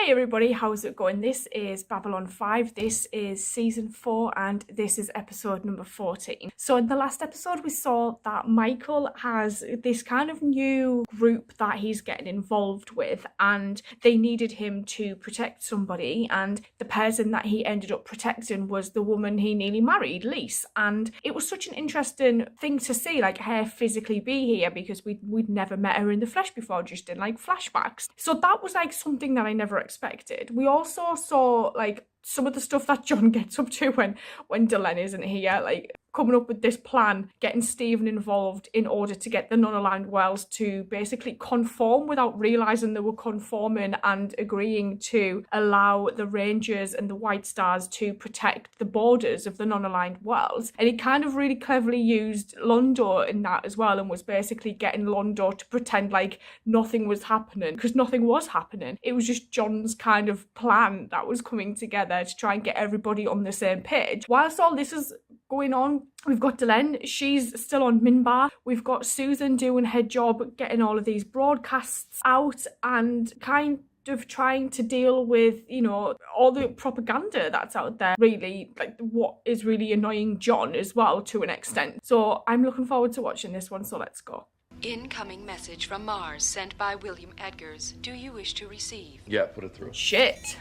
Hey everybody, how's it going? This is Babylon 5, this is season 4 and this is episode number 14. So in the last episode we saw that Michael has this kind of new group that he's getting involved with and they needed him to protect somebody, and the person that he ended up protecting was the woman he nearly married, Lise. And it was such an interesting thing to see, like her physically be here, because we'd never met her in the flesh before, just in like flashbacks. So that was like something that I never expected. We also saw like some of the stuff that John gets up to when Delenn isn't here, like coming up with this plan, getting Stephen involved in order to get the non-aligned worlds to basically conform without realising they were conforming, and agreeing to allow the Rangers and the White Stars to protect the borders of the non-aligned worlds. And he kind of really cleverly used Londo in that as well, and was basically getting Londo to pretend like nothing was happening, because nothing was happening. It was just John's kind of plan that was coming together to try and get everybody on the same page. Whilst all this is going on, we've got Delenn, she's still on Minbar. We've got Susan doing her job, getting all of these broadcasts out and kind of trying to deal with, you know, all the propaganda that's out there, really, like what is really annoying John as well to an extent. So I'm looking forward to watching this one, so let's go. Incoming message from Mars sent by William Edgars. Do you wish to receive? Yeah, put it through. Shit.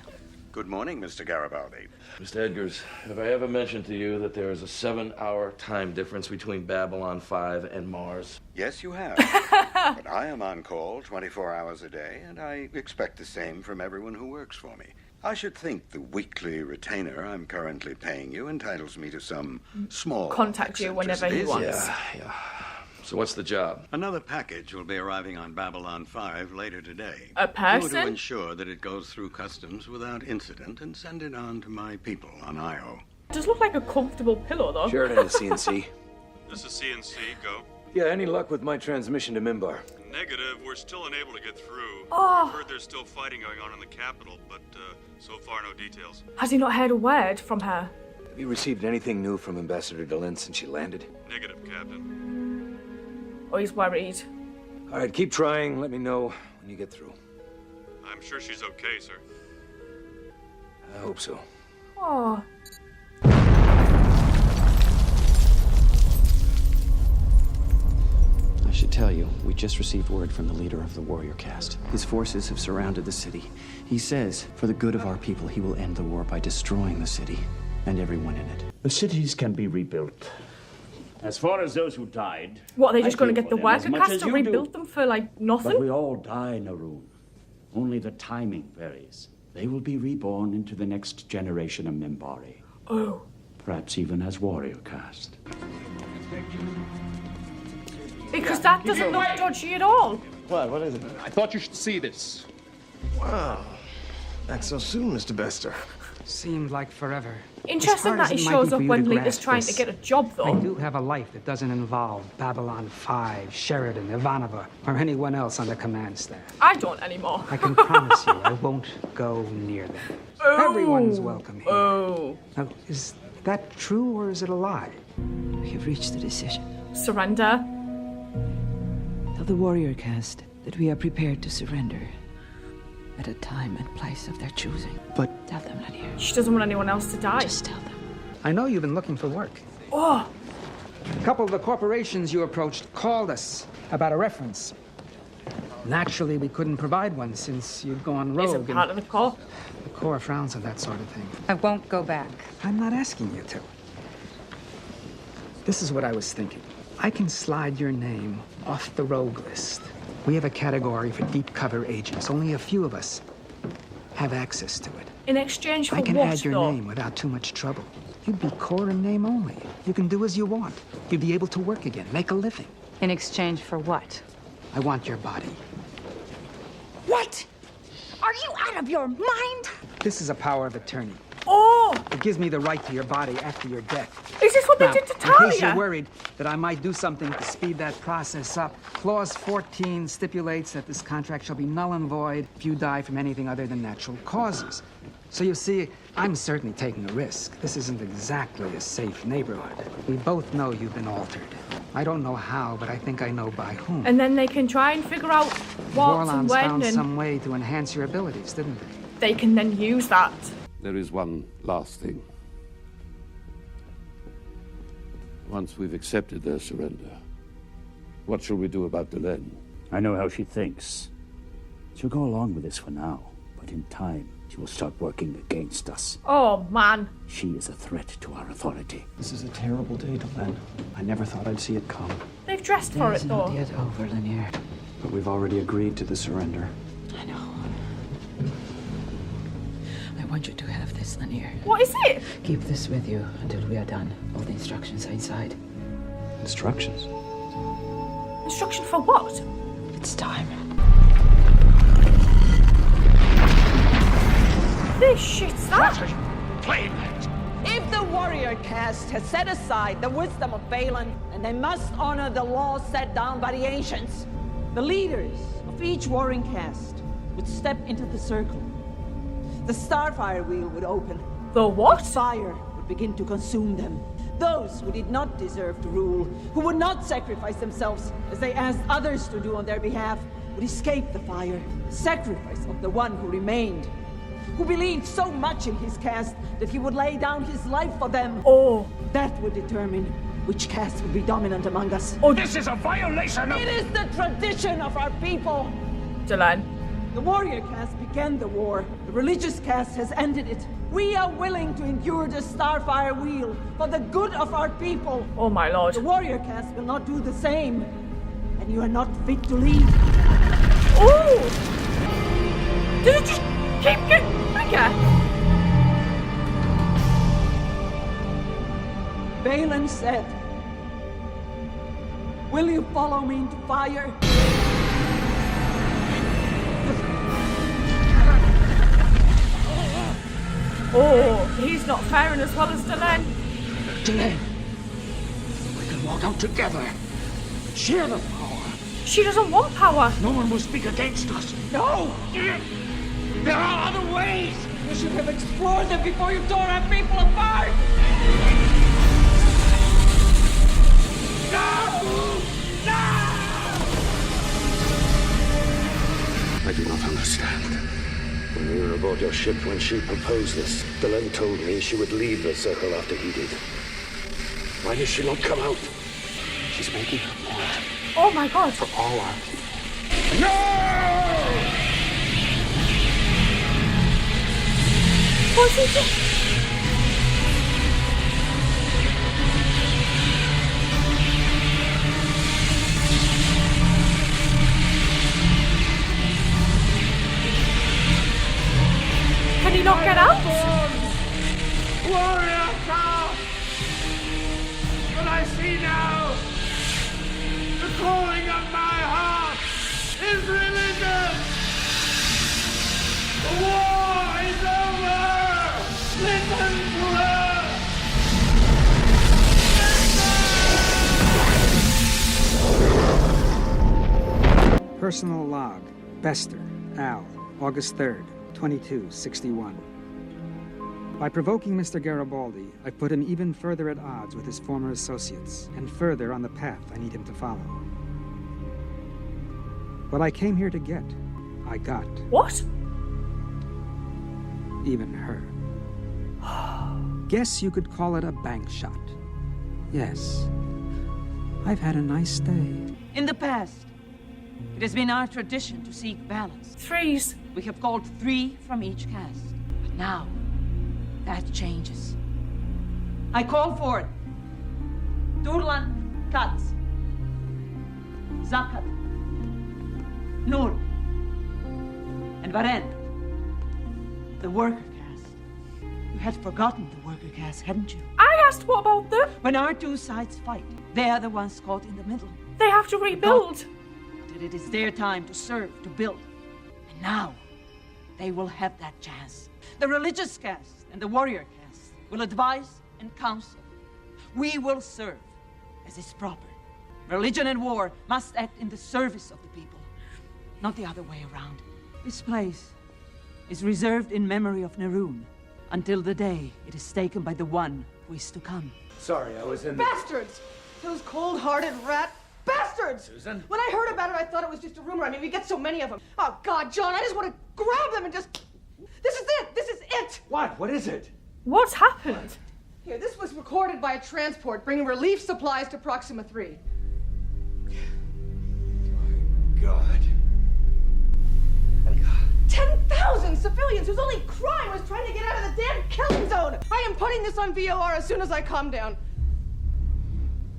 Good morning, Mr. Garibaldi. Mr. Edgars, have I ever mentioned to you that there is a 7-hour time difference between Babylon 5 and Mars? Yes, you have. But I am on call 24 hours a day, and I expect the same from everyone who works for me. I should think the weekly retainer I'm currently paying you entitles me to some small contact you whenever he wants. Yeah. So what's the job? Another package will be arriving on Babylon 5 later today. A person? To ensure that it goes through customs without incident and send it on to my people on Io. It does look like a comfortable pillow though. Sheridan to CNC. This is CNC, go. Yeah, any luck with my transmission to Minbar? Negative, we're still unable to get through. Oh. We've heard there's still fighting going on in the capital, but so far no details. Has he not heard a word from her? Have you received anything new from Ambassador Delenn since she landed? Negative, Captain. Oh, he's worried. All right, keep trying. Let me know when you get through. I'm sure she's okay, sir. I hope so. Oh. I should tell you, we just received word from the leader of the warrior caste. His forces have surrounded the city. He says, for the good of our people, he will end the war by destroying the city and everyone in it. The cities can be rebuilt. As far as those who died... What, are they just going to get the worker caste to rebuild them for, like, nothing? But we all die, Naroon. Only the timing varies. They will be reborn into the next generation of Minbari. Oh. Perhaps even as warrior caste. Because that doesn't look dodgy at all. What is it? I thought you should see this. Wow. Not so soon, Mr. Bester. Seemed like forever. Interesting that he shows up when Lita's trying to get a job, though. I do have a life that doesn't involve Babylon 5, Sheridan, Ivanova, or anyone else on the command staff. I don't anymore. I can promise you I won't go near them. Oh. Everyone's welcome here. Oh. Now, is that true or is it a lie? We have reached the decision. Surrender. Tell the warrior caste that we are prepared to surrender at a time and place of their choosing. But tell them not here. She doesn't want anyone else to die. Just tell them. I know you've been looking for work. Oh. A couple of the corporations you approached called us about a reference. Naturally, we couldn't provide one since you'd gone rogue. Isn't part of the Corps. The Corps frowns on that sort of thing. I won't go back. I'm not asking you to. This is what I was thinking. I can slide your name off the rogue list. We have a category for deep cover agents. Only a few of us have access to it. In exchange for I can what, add your though? name without too much trouble. You'd be core in name only. You can do as you want. You'd be able to work again, make a living. In exchange for what? I want your body. What? Are you out of your mind? This is a power of attorney. Oh! It gives me the right to your body after your death. Is this what Now, they did to in case Talia? you're worried that I might do something to speed that process up, Clause 14 stipulates that this contract shall be null and void if you die from anything other than natural causes. So you see, I'm certainly taking a risk. This isn't exactly a safe neighborhood. We both know you've been altered. I don't know how, but I think I know by whom. And then they can try and figure out what and Vorlons when found and... some way to enhance your abilities, didn't they? they can then use that. There is one last thing. Once we've accepted their surrender, what shall we do about Delenn? I know how she thinks. She'll go along with this for now, but in time, she will start working against us. Oh, man. She is a threat to our authority. This is a terrible day, Delenn. I never thought I'd see it come. They've dressed for it, though. It's not yet over, Lanier. But we've already agreed to the surrender. I know. I want you to have this, Lanier. What is it? Keep this with you until we are done. All the instructions are inside. Instructions? Instruction for what? It's time. This shit's that? If the warrior caste has set aside the wisdom of Balin, then they must honor the laws set down by the ancients. The leaders of each warring caste would step into the circle. The Starfire Wheel would open. The what? Fire would begin to consume them. Those who did not deserve to rule, who would not sacrifice themselves as they asked others to do on their behalf, would escape the fire. Sacrifice of the one who remained, who believed so much in his caste that he would lay down his life for them. Oh. That would determine which caste would be dominant among us. Oh, this is a violation of... It is the tradition of our people. Delenn. The warrior caste began the war. The religious caste has ended it. We are willing to endure the Starfire Wheel for the good of our people. Oh my lord. The warrior caste will not do the same. And you are not fit to lead. Ooh! Did it just keep getting bigger? Balin said, "Will you follow me into fire?" Oh, he's not faring as well as Delenn. Delenn, we can walk out together. Share the power. She doesn't want power. No one will speak against us. No! There are other ways. You should have explored them before you tore our people apart! No! I do not understand. When we were aboard your ship when she proposed this, Delenn told me she would leave the circle after he did. Why does she not come out? She's making her point. Oh my god. For all our people. No! What's he doing? Can he not get out? Warrior cast! What I see now, the calling of my heart is religion! The war is over! Listen to her! Personal log. Bester, Al, August 3rd, 2261. By provoking Mr. Garibaldi, I put him even further at odds with his former associates, and further on the path I need him to follow. What I came here to get, I got. What? Even her. Guess you could call it a bank shot. Yes. I've had a nice day. In the past, it has been our tradition to seek balance. Threes. We have called 3 from each caste. But now, that changes. I call for it. Durlan Katz. Zakat. Nur. And Varen. The worker caste. You had forgotten the worker caste, hadn't you? I asked what about them? When our two sides fight, they are the ones caught in the middle. They have to rebuild. But it is their time to serve, to build. And now, they will have that chance. The religious caste and the warrior caste will advise and counsel. We will serve as is proper. Religion and war must act in the service of the people, not the other way around. This place is reserved in memory of Neroon until the day it is taken by the one who is to come. Sorry, I was in the... Bastards! Those cold-hearted rat bastards! Susan? When I heard about it, I thought it was just a rumor. I mean, we get so many of them. Oh, God, John, I just want to grab them and just... This What? What is it? What's happened? Here, this was recorded by a transport bringing relief supplies to Proxima 3. God. 10,000 civilians whose only crime was trying to get out of the damn killing zone! I am putting this on VOR as soon as I calm down.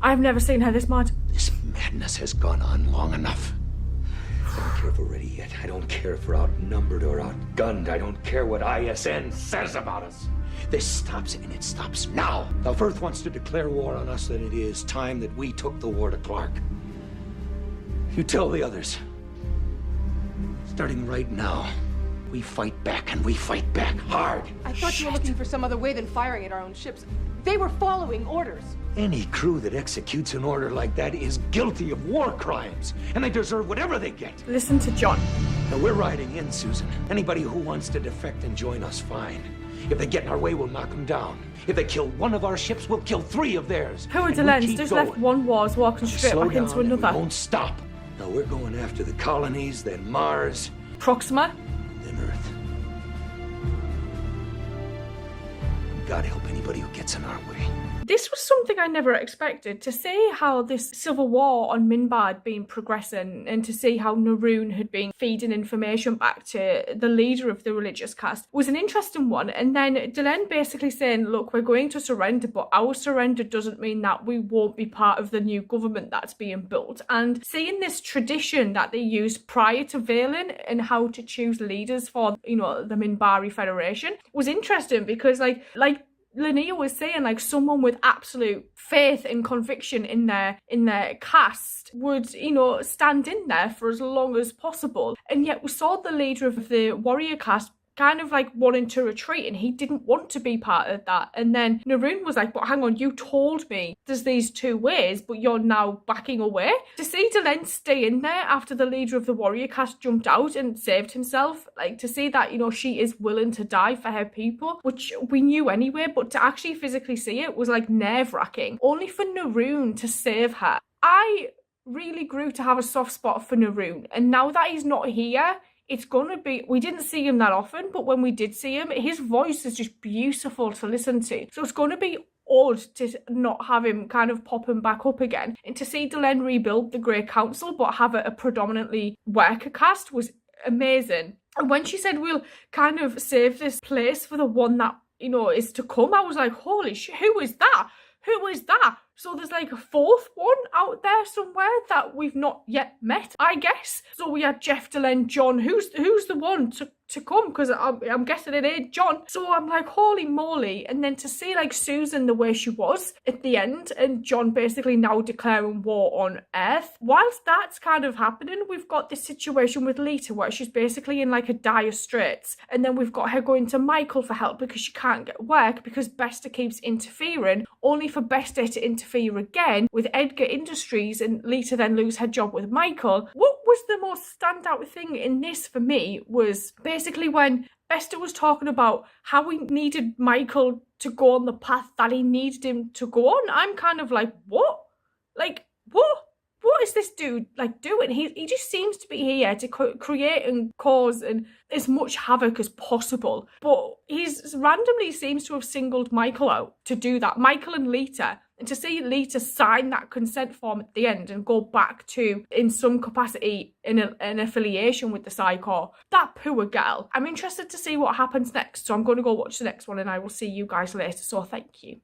I've never seen her this mad. This madness has gone on long enough. I don't care if we're ready yet. I don't care if we're outnumbered or outgunned. I don't care what ISN says about us. This stops, and it stops now. Now, if Earth wants to declare war on us, then it is time that we took the war to Clark. You tell the others. Starting right now, we fight back, and we fight back hard. I thought you were looking for some other way than firing at our own ships. They were following orders. Any crew that executes an order like that is guilty of war crimes, and they deserve whatever they get. Listen to John. Now, we're riding in, Susan. Anybody who wants to defect and join us, fine. If they get in our way, we'll knock them down. If they kill one of our ships, we'll kill 3 of theirs. Poor Delens just left one war's walking straight back into another. We won't stop. Now, we're going after the colonies, then Mars. Proxima. Then Earth. God help anybody who gets in our way. This was something I never expected. To see how this civil war on Minbari had been progressing, and to see how Naroon had been feeding information back to the leader of the religious caste was an interesting one. And then Delenn basically saying, look, we're going to surrender, but our surrender doesn't mean that we won't be part of the new government that's being built. And seeing this tradition that they used prior to Valen and how to choose leaders for, the Minbari Federation was interesting, because like Linnea was saying, like, someone with absolute faith and conviction in their caste would, stand in there for as long as possible. And yet we saw the leader of the warrior caste kind of like wanting to retreat, and he didn't want to be part of that. And then Naroon was like, but hang on, you told me there's these 2 ways, but you're now backing away. To see Delenn stay in there after the leader of the warrior caste jumped out and saved himself, like to see that, she is willing to die for her people, which we knew anyway, but to actually physically see it was like nerve-wracking, only for Naroon to save her. I really grew to have a soft spot for Naroon, and now that he's not here, it's going to be, we didn't see him that often, but when we did see him, his voice is just beautiful to listen to. So it's going to be odd to not have him kind of popping back up again. And to see Delenn rebuild the Grey Council, but have a predominantly worker cast was amazing. And when she said we'll kind of save this place for the one that, is to come, I was like, holy shit, who is that? Who is that? So there's like a 4th one out there somewhere that we've not yet met, I guess. So we had Jeff, Delenn, John. Who's the one to come? Because I'm guessing it ain't John. So I'm like, holy moly. And then to see like Susan the way she was at the end, and John basically now declaring war on Earth. Whilst that's kind of happening, we've got this situation with Lita where she's basically in like a dire straits. And then we've got her going to Michael for help because she can't get work because Bester keeps interfering, only for Bester to interfere again with Edgar Industries, and Lita then lose her job with Michael. What was the most standout thing in this for me was basically when Bester was talking about how he needed Michael to go on the path that he needed him to go on. I'm kind of like, what? Like, what? What is this dude like doing? He just seems to be here to create and cause as much havoc as possible. But he's randomly seems to have singled Michael out to do that. Michael and Lita. And to see Lita sign that consent form at the end and go back to, in some capacity, in an affiliation with the Psi Corps, that poor girl. I'm interested to see what happens next, so I'm going to go watch the next one and I will see you guys later, so thank you.